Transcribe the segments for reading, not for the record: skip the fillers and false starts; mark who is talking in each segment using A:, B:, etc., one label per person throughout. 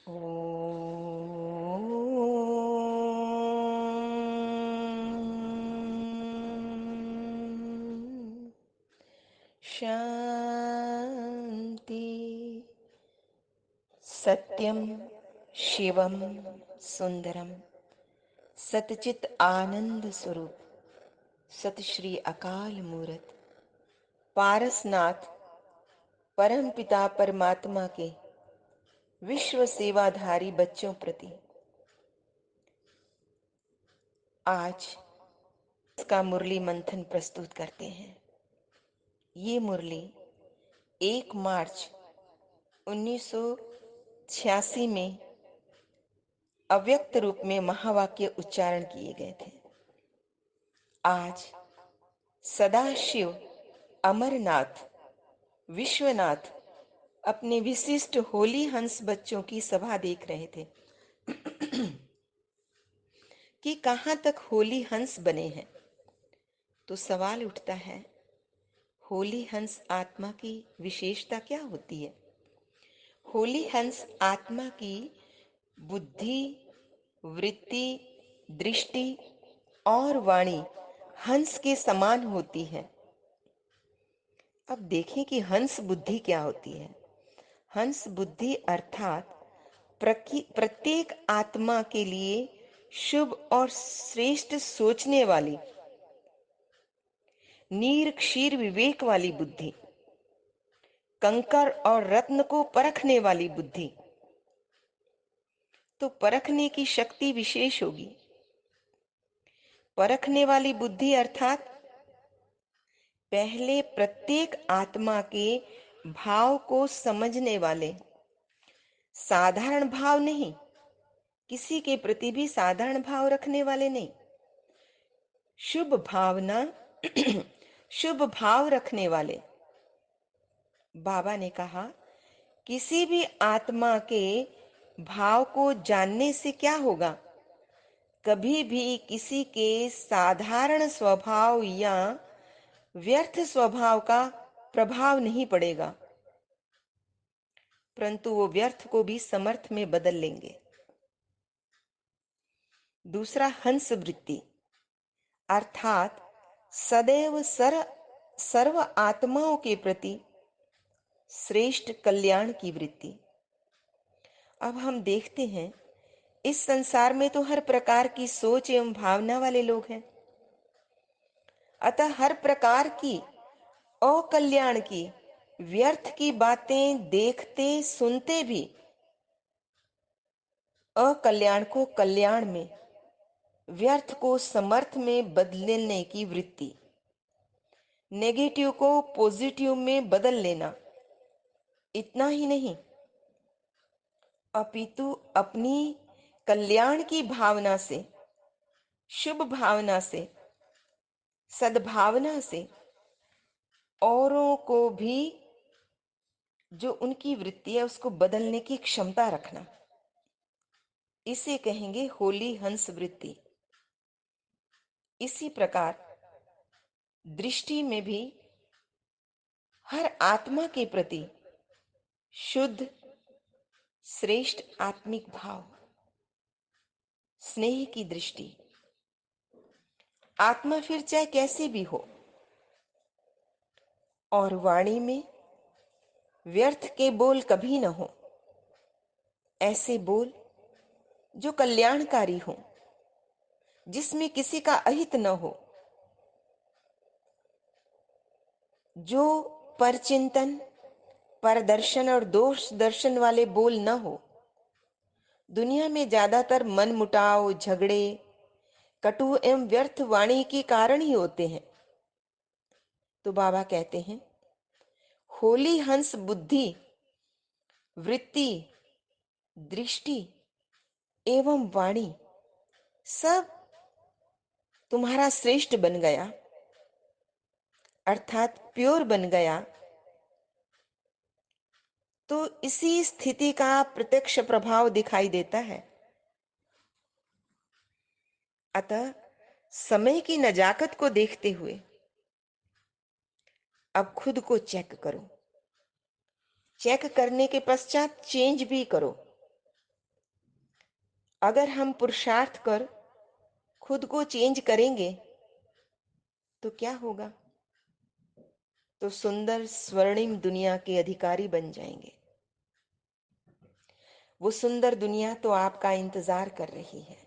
A: ओम शांति। सत्यम शिवम सुंदरम सतचित आनंद स्वरूप सत श्री अकाल मूरत पारसनाथ परम पिता परमात्मा के विश्व सेवाधारी बच्चों प्रति आज इसका मुरली मंथन प्रस्तुत करते हैं। ये मुरली 1 मार्च 1986 में अव्यक्त रूप में महावाक्य उच्चारण किए गए थे। आज सदाशिव अमरनाथ विश्वनाथ अपने विशिष्ट होली हंस बच्चों की सभा देख रहे थे कि कहां तक होली हंस बने हैं। तो सवाल उठता है, होली हंस आत्मा की विशेषता क्या होती है? होली हंस आत्मा की बुद्धि, वृत्ति, दृष्टि और वाणी हंस के समान होती है। अब देखें कि हंस बुद्धि क्या होती है। हंस बुद्धि अर्थात प्रत्येक आत्मा के लिए शुभ और श्रेष्ठ सोचने वाली, नीर क्षीर विवेक वाली बुद्धि, कंकर और रत्न को परखने वाली बुद्धि। तो परखने की शक्ति विशेष होगी। परखने वाली बुद्धि अर्थात पहले प्रत्येक आत्मा के भाव को समझने वाले, साधारण भाव नहीं, किसी के प्रति भी साधारण भाव रखने वाले नहीं, शुभ भावना शुभ भाव रखने वाले। बाबा ने कहा, किसी भी आत्मा के भाव को जानने से क्या होगा? कभी भी किसी के साधारण स्वभाव या व्यर्थ स्वभाव का प्रभाव नहीं पड़ेगा, परंतु वो व्यर्थ को भी समर्थ में बदल लेंगे। दूसरा, हंस वृत्ति अर्थात सदैव सर्व आत्माओं के प्रति श्रेष्ठ कल्याण की वृत्ति। अब हम देखते हैं, इस संसार में तो हर प्रकार की सोच एवं भावना वाले लोग हैं। अतः हर प्रकार की अकल्याण की, व्यर्थ की बातें देखते सुनते भी अकल्याण को कल्याण में, व्यर्थ को समर्थ में बदलने की वृत्ति, नेगेटिव को पॉजिटिव में बदल लेना। इतना ही नहीं, अपितु अपनी कल्याण की भावना से, शुभ भावना से, सद्भावना से औरों को भी जो उनकी वृत्ति है उसको बदलने की क्षमता रखना, इसे कहेंगे होली हंस वृत्ति। इसी प्रकार दृष्टि में भी हर आत्मा के प्रति शुद्ध श्रेष्ठ आत्मिक भाव, स्नेह की दृष्टि। आत्मा फिर चाहे कैसी भी हो। और वाणी में व्यर्थ के बोल कभी न हो, ऐसे बोल जो कल्याणकारी हो, जिसमें किसी का अहित न हो, जो परचिंतन, परदर्शन और दोष दर्शन वाले बोल न हो। दुनिया में ज्यादातर मनमुटाव, झगड़े, कटु एवं व्यर्थ वाणी के कारण ही होते हैं। तो बाबा कहते हैं, होली हंस बुद्धि, वृत्ति, दृष्टि एवं वाणी सब तुम्हारा श्रेष्ठ बन गया, अर्थात प्योर बन गया। तो इसी स्थिति का प्रत्यक्ष प्रभाव दिखाई देता है। अतः समय की नजाकत को देखते हुए अब खुद को चेक करो। चेक करने के पश्चात चेंज भी करो। अगर हम पुरुषार्थ कर खुद को चेंज करेंगे तो क्या होगा? तो सुंदर स्वर्णिम दुनिया के अधिकारी बन जाएंगे। वो सुंदर दुनिया तो आपका इंतजार कर रही है।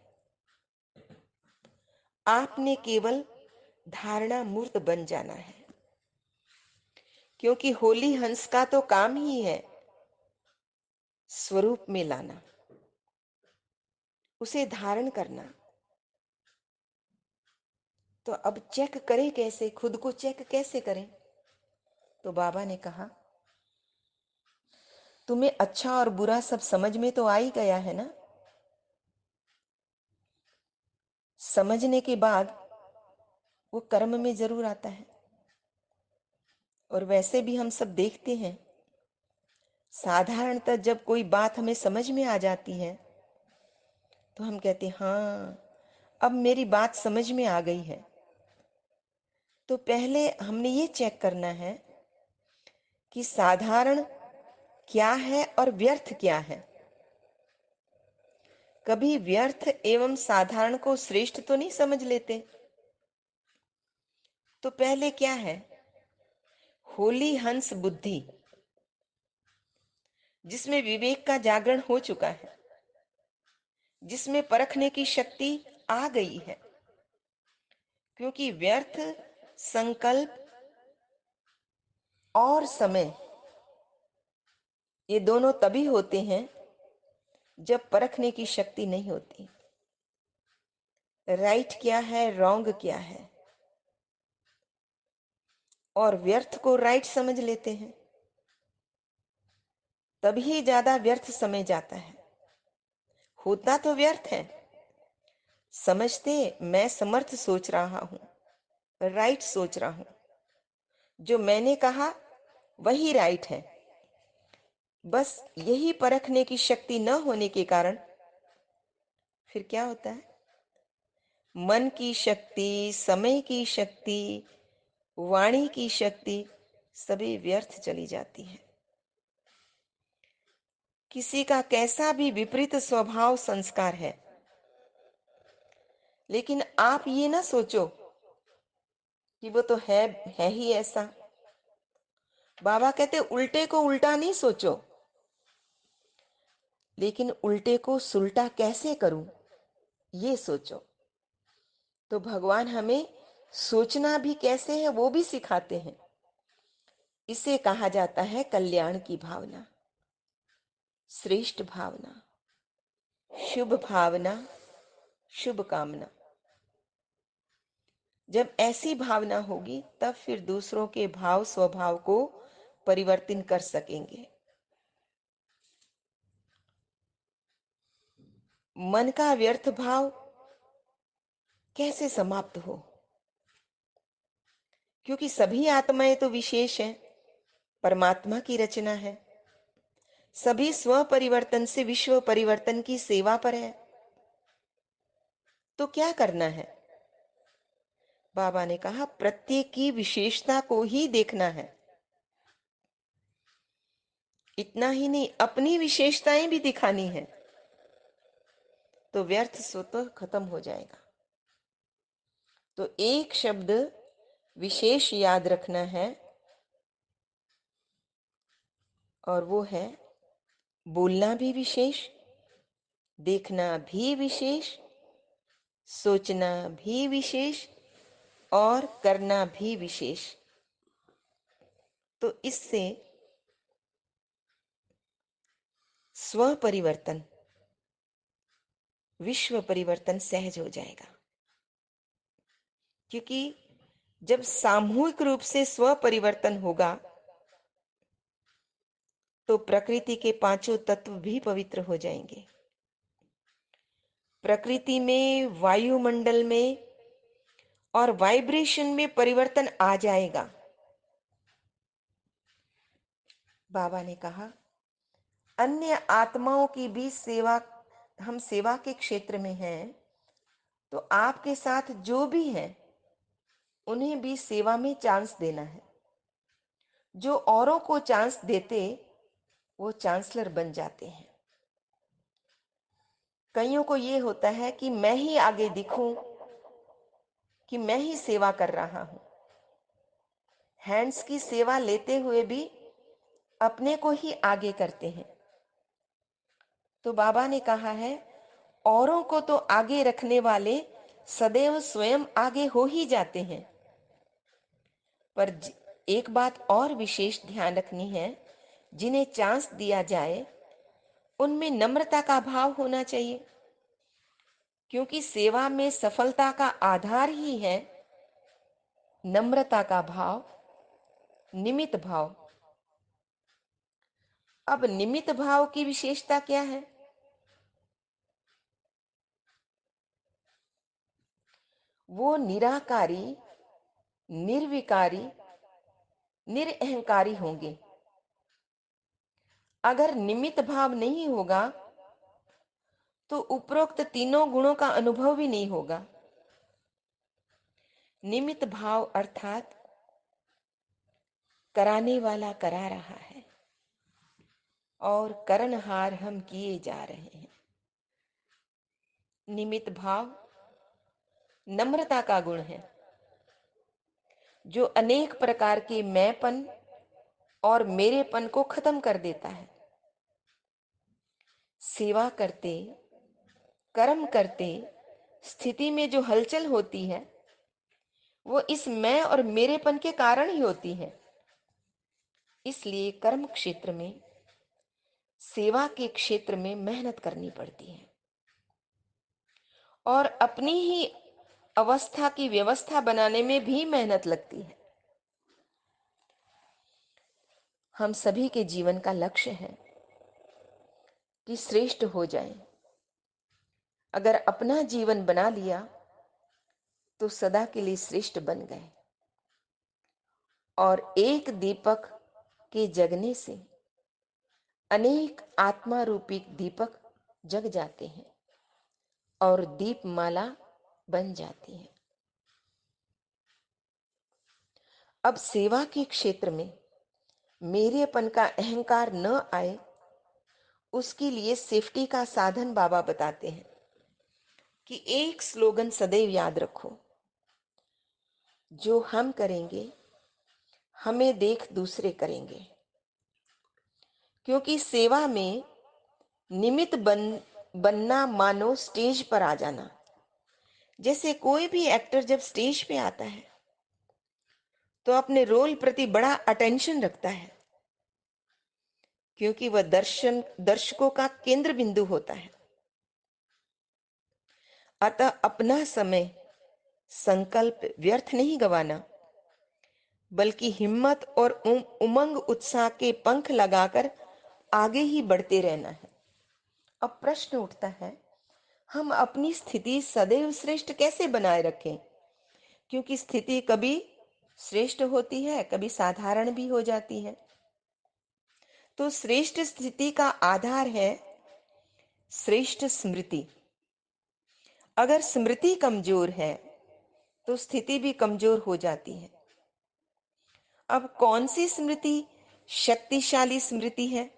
A: आपने केवल धारणा मूर्त बन जाना है, क्योंकि होली हंस का तो काम ही है स्वरूप में लाना, उसे धारण करना। तो अब चेक करें कैसे, खुद को चेक कैसे करें? तो बाबा ने कहा, तुम्हें अच्छा और बुरा सब समझ में तो आ ही गया है ना। समझने के बाद वो कर्म में जरूर आता है। और वैसे भी हम सब देखते हैं, साधारणतः जब कोई बात हमें समझ में आ जाती है तो हम कहते हैं हाँ, अब मेरी बात समझ में आ गई है। तो पहले हमने ये चेक करना है कि साधारण क्या है और व्यर्थ क्या है। कभी व्यर्थ एवं साधारण को श्रेष्ठ तो नहीं समझ लेते। तो पहले क्या है? होली हंस बुद्धि, जिसमें विवेक का जागरण हो चुका है, जिसमें परखने की शक्ति आ गई है। क्योंकि व्यर्थ, संकल्प और समय, ये दोनों तभी होते हैं जब परखने की शक्ति नहीं होती। राइट क्या है, रॉन्ग क्या है, और व्यर्थ को राइट समझ लेते हैं, तभी ज्यादा व्यर्थ समय जाता है। होता तो व्यर्थ है, समझते मैं समर्थ सोच रहा हूं, राइट सोच रहा हूं, जो मैंने कहा वही राइट है। बस यही परखने की शक्ति न होने के कारण फिर क्या होता है? मन की शक्ति, समय की शक्ति, वाणी की शक्ति सभी व्यर्थ चली जाती है। किसी का कैसा भी विपरीत स्वभाव संस्कार है, लेकिन आप ये ना सोचो कि वो तो है ही ऐसा। बाबा कहते उल्टे को उल्टा नहीं सोचो, लेकिन उल्टे को सुलटा कैसे करूं ये सोचो। तो भगवान हमें सोचना भी कैसे है वो भी सिखाते हैं। इसे कहा जाता है कल्याण की भावना, श्रेष्ठ भावना, शुभ भावना, शुभ कामना। जब ऐसी भावना होगी तब फिर दूसरों के भाव स्वभाव को परिवर्तन कर सकेंगे। मन का व्यर्थ भाव कैसे समाप्त हो? क्योंकि सभी आत्माएं तो विशेष हैं, परमात्मा की रचना है। सभी स्व परिवर्तन से विश्व परिवर्तन की सेवा पर है। तो क्या करना है? बाबा ने कहा प्रत्येक की विशेषता को ही देखना है। इतना ही नहीं, अपनी विशेषताएं भी दिखानी है, तो व्यर्थ स्वतः खत्म हो जाएगा। तो एक शब्द विशेष याद रखना है, और वो है बोलना भी विशेष, देखना भी विशेष, सोचना भी विशेष, और करना भी विशेष। तो इससे स्व परिवर्तन, विश्व परिवर्तन सहज हो जाएगा। क्योंकि जब सामूहिक रूप से स्व परिवर्तन होगा तो प्रकृति के पांचों तत्व भी पवित्र हो जाएंगे। प्रकृति में, वायुमंडल में और वाइब्रेशन में परिवर्तन आ जाएगा। बाबा ने कहा अन्य आत्माओं की भी सेवा, हम सेवा के क्षेत्र में हैं, तो आपके साथ जो भी हैं उन्हें भी सेवा में चांस देना है। जो औरों को चांस देते वो चांसलर बन जाते हैं। कईयों को ये होता है कि मैं ही आगे दिखूं, कि मैं ही सेवा कर रहा हूं। हैंड्स की सेवा लेते हुए भी अपने को ही आगे करते हैं। तो बाबा ने कहा है, औरों को तो आगे रखने वाले सदैव स्वयं आगे हो ही जाते हैं। पर एक बात और विशेष ध्यान रखनी है, जिन्हें चांस दिया जाए उनमें नम्रता का भाव होना चाहिए, क्योंकि सेवा में सफलता का आधार ही है नम्रता का भाव, निमित्त भाव। अब निमित्त भाव की विशेषता क्या है? वो निराकारी, निर्विकारी, निरअहंकारी होंगे। अगर निमित्त भाव नहीं होगा तो उपरोक्त तीनों गुणों का अनुभव भी नहीं होगा। निमित्त भाव अर्थात कराने वाला करा रहा है और करनहार हम किए जा रहे हैं। निमित्त भाव नम्रता का गुण है, जो अनेक प्रकार के मैंपन और मेरेपन को खत्म कर देता है। सेवा करते, कर्म करते स्थिति में जो हलचल होती है वो इस मैं और मेरेपन के कारण ही होती है। इसलिए कर्म क्षेत्र में, सेवा के क्षेत्र में मेहनत करनी पड़ती है और अपनी ही अवस्था की व्यवस्था बनाने में भी मेहनत लगती है। हम सभी के जीवन का लक्ष्य है कि श्रेष्ठ हो जाएं। अगर अपना जीवन बना लिया तो सदा के लिए श्रेष्ठ बन गए। और एक दीपक के जगने से अनेक आत्मा रूपी दीपक जग जाते हैं और दीपमाला बन जाती है। अब सेवा के क्षेत्र में मेरेपन का अहंकार न आए, उसके लिए सेफ्टी का साधन बाबा बताते हैं कि एक स्लोगन सदैव याद रखो, जो हम करेंगे हमें देख दूसरे करेंगे। क्योंकि सेवा में निमित्त बनना मानो स्टेज पर आ जाना। जैसे कोई भी एक्टर जब स्टेज पे आता है तो अपने रोल प्रति बड़ा अटेंशन रखता है, क्योंकि वह दर्शकों का केंद्र बिंदु होता है। अतः अपना समय, संकल्प व्यर्थ नहीं गवाना, बल्कि हिम्मत और उमंग उत्साह के पंख लगाकर आगे ही बढ़ते रहना है। अब प्रश्न उठता है, हम अपनी स्थिति सदैव श्रेष्ठ कैसे बनाए रखें? क्योंकि स्थिति कभी श्रेष्ठ होती है, कभी साधारण भी हो जाती है। तो श्रेष्ठ स्थिति का आधार है श्रेष्ठ स्मृति। अगर स्मृति कमजोर है तो स्थिति भी कमजोर हो जाती है। अब कौन सी स्मृति शक्तिशाली स्मृति है,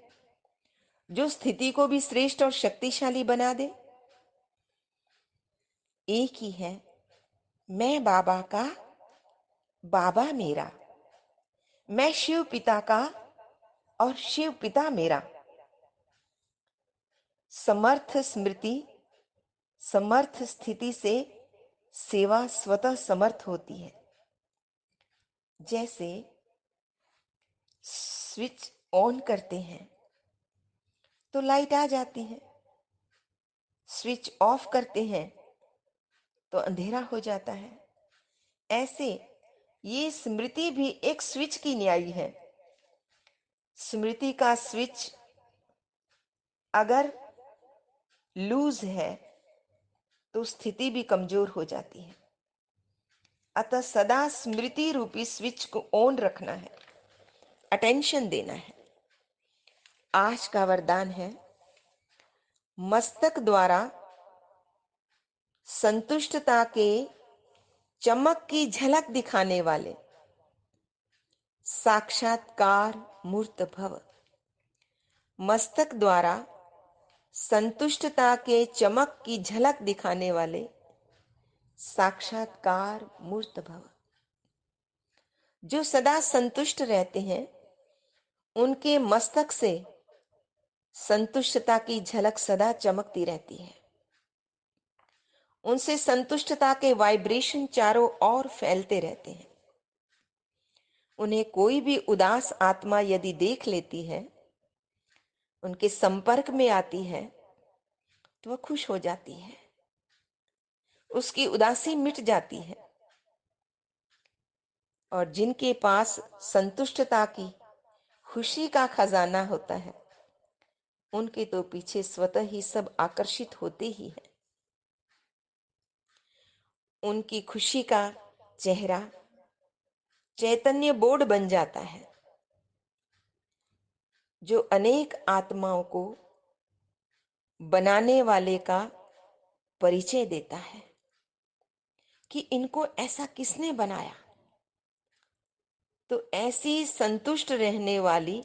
A: जो स्थिति को भी श्रेष्ठ और शक्तिशाली बना दे? एक ही है, मैं बाबा का, बाबा मेरा। मैं शिव पिता का और शिव पिता मेरा। समर्थ स्मृति, समर्थ स्थिति से सेवा स्वतः समर्थ होती है। जैसे स्विच ऑन करते हैं तो लाइट आ जाती है, स्विच ऑफ करते हैं तो अंधेरा हो जाता है। ऐसे ये स्मृति भी एक स्विच की न्यायी है। स्मृति का स्विच अगर लूज है तो स्थिति भी कमजोर हो जाती है। अतः सदा स्मृति रूपी स्विच को ऑन रखना है, अटेंशन देना है। आज का वरदान है, मस्तक द्वारा संतुष्टता के चमक की झलक दिखाने वाले साक्षात्कार मूर्त भव। मस्तक द्वारा संतुष्टता के चमक की झलक दिखाने वाले साक्षात्कार मूर्त भव। जो सदा संतुष्ट रहते हैं, उनके मस्तक से संतुष्टता की झलक सदा चमकती रहती है। उनसे संतुष्टता के वाइब्रेशन चारों ओर फैलते रहते हैं। उन्हें कोई भी उदास आत्मा यदि देख लेती है, उनके संपर्क में आती है, तो वह खुश हो जाती है, उसकी उदासी मिट जाती है। और जिनके पास संतुष्टता की खुशी का खजाना होता है, उनके तो पीछे स्वतः ही सब आकर्षित होते ही हैं। उनकी खुशी का चेहरा चैतन्य बोर्ड बन जाता है, जो अनेक आत्माओं को बनाने वाले का परिचय देता है कि इनको ऐसा किसने बनाया। तो ऐसी संतुष्ट रहने वाली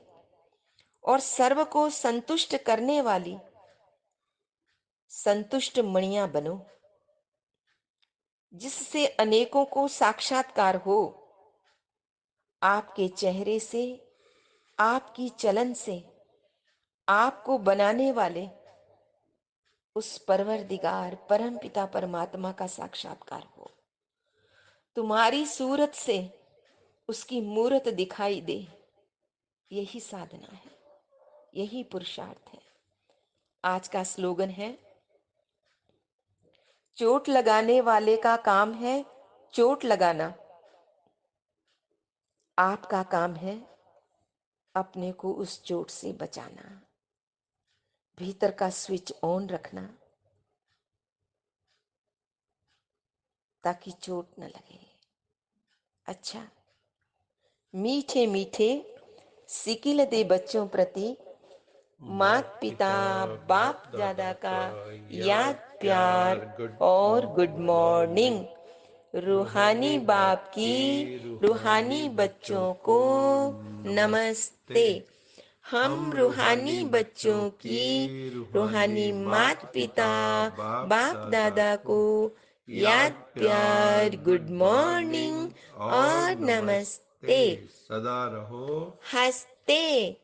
A: और सर्व को संतुष्ट करने वाली संतुष्ट मणियां बनो, जिससे अनेकों को साक्षात्कार हो। आपके चेहरे से, आपकी चलन से आपको बनाने वाले उस परवरदिगार परमपिता परमात्मा का साक्षात्कार हो। तुम्हारी सूरत से उसकी मूरत दिखाई दे। यही साधना है, यही पुरुषार्थ है। आज का स्लोगन है, चोट लगाने वाले का काम है चोट लगाना, आपका काम है अपने को उस चोट से बचाना, भीतर का स्विच ऑन रखना ताकि चोट न लगे। अच्छा, मीठे मीठे सिकिल दे बच्चों प्रति मात पिता बाप दादा का याद प्यार और गुड मॉर्निंग। रूहानी बाप की रूहानी बच्चों को नमस्ते। हम रूहानी बच्चों की रूहानी मात पिता बाप दादा को याद प्यार गुड मॉर्निंग और नमस्ते।
B: सदा रहो
A: हंसते,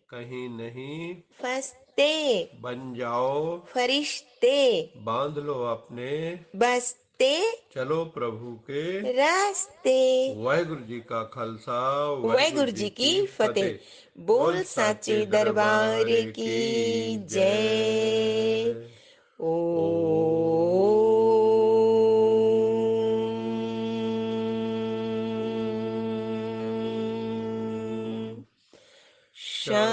B: कहीं नहीं
A: फंसते,
B: बन जाओ
A: फरिश्ते,
B: बांध लो अपने
A: बसते
B: चलो प्रभु के
A: रास्ते।
B: वाहिगुरु जी का खालसा
A: वाहिगुरु जी की फतेह। बोल साचे दरबार की जय। ओम शांति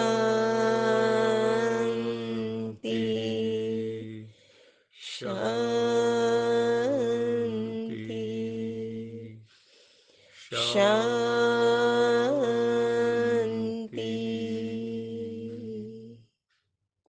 A: शांति शांति।